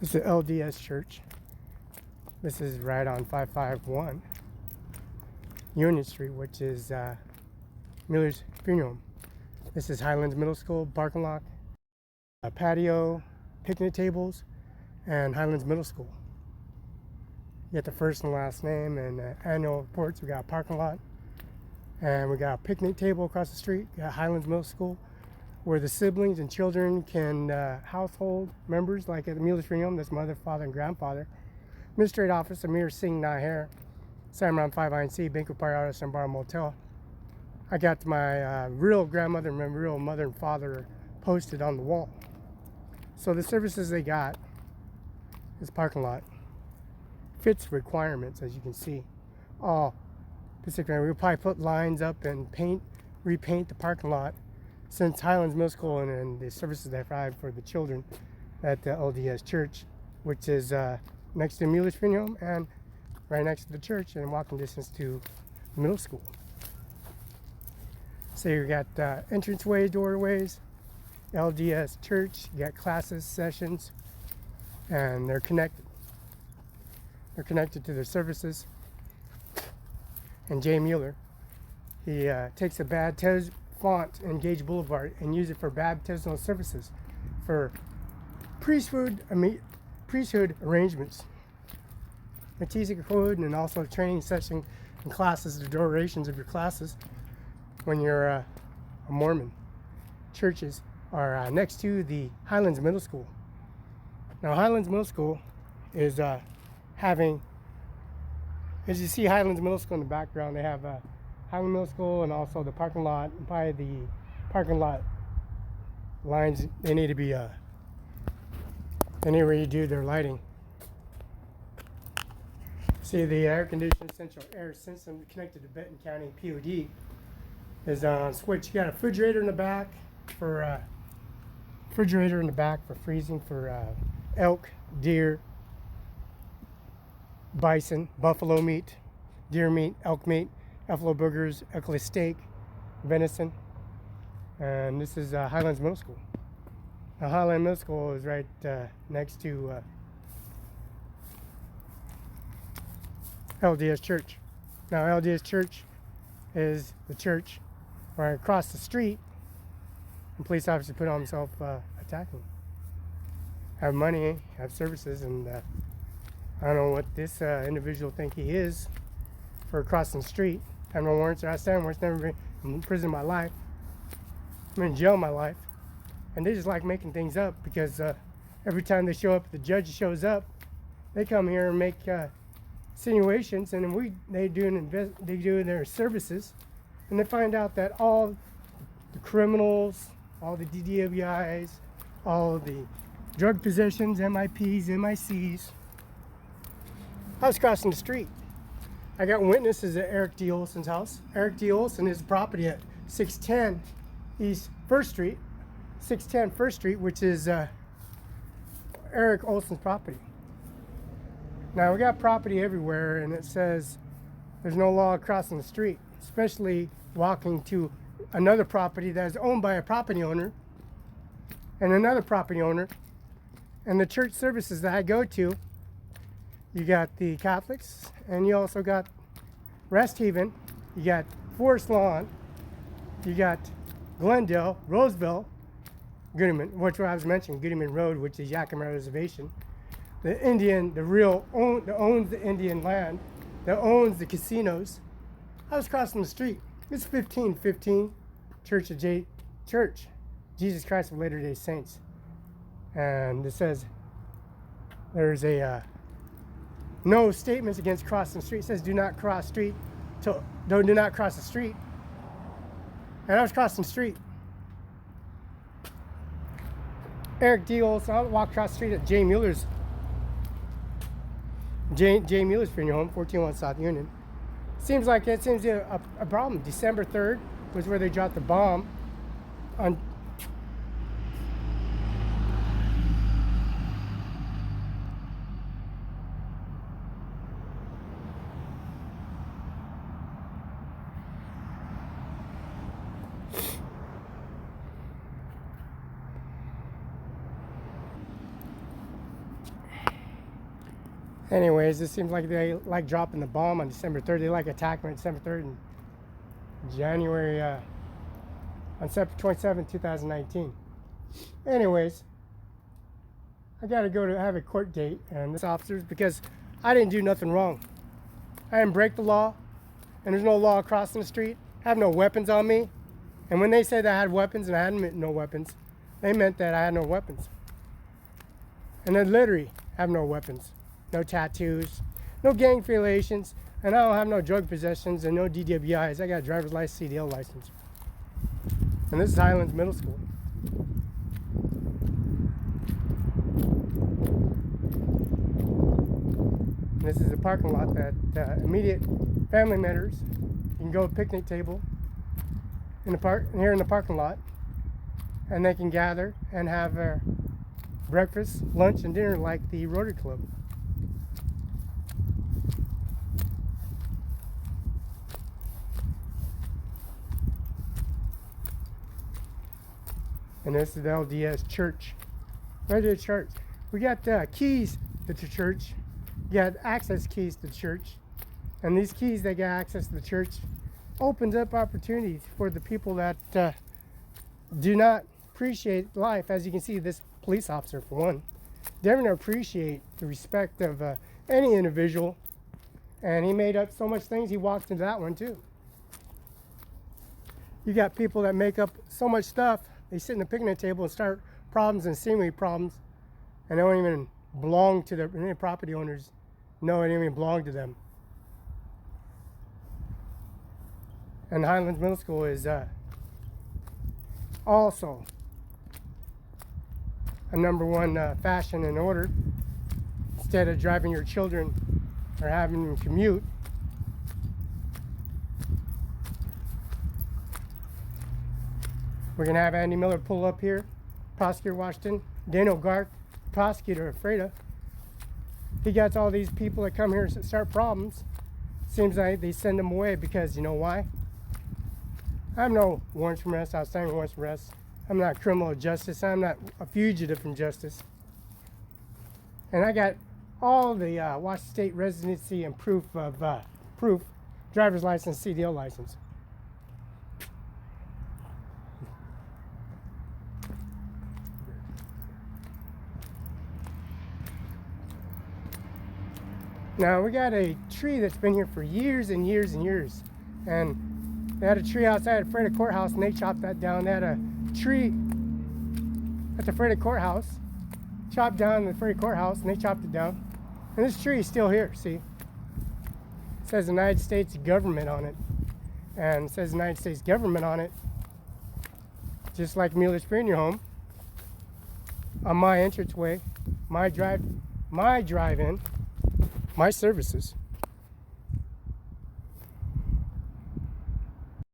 This is LDS Church. This is right on 551 Union Street, which is Miller's Funeral Home. This is Highlands Middle School parking lot, a patio, picnic tables, and Highlands Middle School. You get the first and last name and annual reports. We got a parking lot, and we got a picnic table across the street. We got Highlands Middle School, where the siblings and children can, household members, like at the Miller's Funeral Home, that's mother, father, and grandfather. Administrative Office, Ajmer Singh Nijjar, Cimaron 5 INC, Banquet Party Artist, and Bar Motel. I got my real grandmother and my real mother and father posted on the wall. So the services they got, this parking lot, fits requirements, as you can see. All particularly, we'll probably put lines up and repaint the parking lot, since Highlands Middle School and the services they provide for the children at the LDS Church, which is next to Miller's Funeral Home and right next to the church and walking distance to middle school. So you got entranceways, doorways, LDS Church, you got classes, sessions, and they're connected. They're connected to their services. And Jay Mueller, he takes a baptism font in Gage Boulevard and use it for baptismal services, for priesthood arrangements, Melchizedek code, and also training session and classes, the durations of your classes when you're a Mormon. Churches are next to the Highlands Middle School. Now Highlands Middle School is having, as you see Highlands Middle School in the background, they have Highland Middle School and also the parking lot, and probably the parking lot lines, they need to be they need to redo their lighting. See, the air conditioned central air system connected to Benton County POD is on switch. You got a refrigerator in the back for freezing for elk, deer, bison, buffalo meat, deer meat, elk meat, buffalo burgers, elk steak, venison. And this is Highlands Middle School. Now Highland Middle School is right next to LDS Church. Now LDS Church is the church right across the street, and police officer put on himself attacking. Have money, have services, and I don't know what this individual think he is for crossing the street. I have no warrants or outstanding warrants, never been in prison in my life. I'm in jail in my life. And they just like making things up because every time they show up, the judge shows up, they come here and make insinuations, and then they do their services, and they find out that all the criminals, all the DWIs, all the drug possessions, MIPs, MICs. I was crossing the street. I got witnesses at Eric D. Olson's house. Eric D. Olson is property at 610 East 1st Street, 610 1st Street, which is Eric Olson's property. Now we got property everywhere, and it says there's no law crossing the street, especially walking to another property that is owned by a property owner and another property owner. And the church services that I go to, you got the Catholics, and you also got Rest Haven, you got Forest Lawn, you got Glendale, Roseville, Goodman, which I was mentioning, Goodman Road, which is Yakima Reservation. The Indian, that owns the Indian land, that owns the casinos. I was crossing the street. It's 1515 Church Jesus Christ of Latter-day Saints. And it says there's a no statements against crossing the street. It says do not cross street do not cross the street. And I was crossing the street. Eric D. Olson, I walked across the street at Jay Mueller's Funeral Home, 1401 South Union. Seems like it seems a problem. December 3rd was where they dropped the bomb on Anyways, it seems like they like dropping the bomb on December 3rd. They like attacking on December 3rd and January, on September 27th, 2019. Anyways, I got to go to have a court date and this officers because I didn't do nothing wrong. I didn't break the law, and there's no law crossing the street. I have no weapons on me. And when they said I had weapons and I hadn't no weapons, they meant that I had no weapons. And I literally have no weapons, no tattoos, no gang affiliations, and I don't have no drug possessions and no DWIs. I got a driver's license, CDL license. And this is Highlands Middle School. And this is a parking lot that immediate family members, you can go to a picnic table in the park, here in the parking lot, and they can gather and have breakfast, lunch, and dinner like the Rotary Club. And this is the LDS church. Right to the church. We got keys to the church. You got access keys to the church. And these keys that get access to the church opens up opportunities for the people that do not appreciate life. As you can see, this police officer, for one, doesn't appreciate the respect of any individual. And he made up so much things, he walked into that one too. You got people that make up so much stuff, they sit in the picnic table and start problems and seemingly problems, and they don't even belong to the property owners. No, it didn't even belong to them. And Highlands Middle School is also a #1 fashion and order. Instead of driving your children or having them commute, we're going to have Andy Miller pull up here, Prosecutor Washington, Daniel Garth, Prosecutor Freda. He got all these people that come here to start problems. Seems like they send them away because, you know why? I have no warrants from arrest, outstanding warrants from arrest. I'm not criminal justice. I'm not a fugitive from justice. And I got all the Washington State residency and proof, driver's license, CDL license. Now we got a tree that's been here for years and years and years, and they had a tree outside the Freda Courthouse and they chopped that down. They had a tree at the Freda Courthouse, chopped down the Freda Courthouse, and they chopped it down. And this tree is still here, see? It says United States government on it, and it says United States government on it, just like Mueller's Funeral Home. On my entranceway, my drive-in, my services.